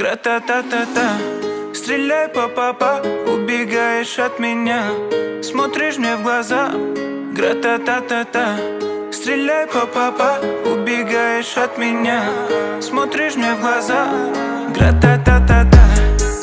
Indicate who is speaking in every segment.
Speaker 1: Гра-та-та-та-та. Стреляй, па-па-па, убегаешь от меня, смотришь мне в глаза. Гра-та-та-та-та. Стреляй, па-па-па, убегаешь от меня, смотришь мне в глаза. Гра-та-та-та-та.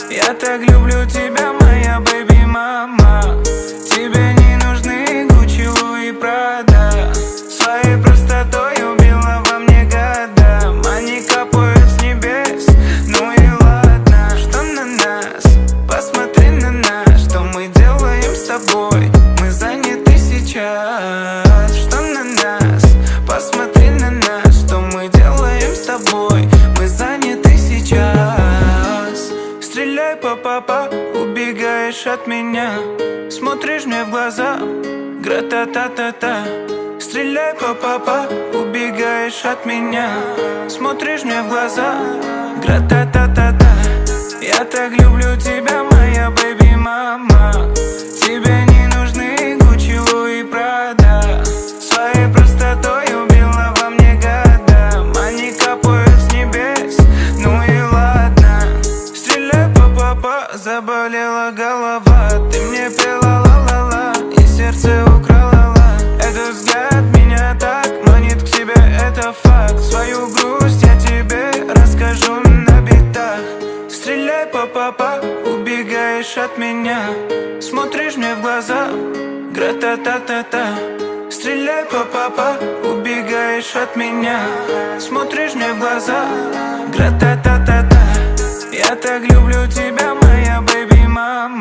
Speaker 1: Я так люблю тебя, моя бэби-мама. Тебе не нужны Гуччи, Луи, Прада. Своей простотой убила во мне года. Они капают с небес, ну и ладно. Что на нас? Посмотри на нас. Что мы делаем с тобой? Мы заняты сейчас. Что на нас? Посмотри на нас. Что мы делаем с тобой? Мы заняты сейчас. Стреляй, па-па-па, убегаешь от меня, смотришь мне в глаза. Гра-та-та-та-та. Стреляй, па-па-па, убегаешь от меня, смотришь мне в глаза. Гра-та-та-та-та. Я так люблю тебя, моя бэби-мама. Тебе не нужны Гуччи, Луи, Прада. Своей простотой убила во мне года. Они капают с небес, ну и ладно. Стреляй, па-па-па, заболела голова. Ты мне пела ла-ла-ла и сердце украла. Этот взгляд меня так манит к себе, это факт. Свою грусть я тебе расскажу на битах. Стреляй, па-па-па, убегаешь от меня, смотришь мне в глаза. Гра-та-та-та-та. Стреляй, па-па-па, убегаешь от меня, смотришь мне в глаза. Гра-та-та-та-та. Я так люблю тебя, моя бэби-мама.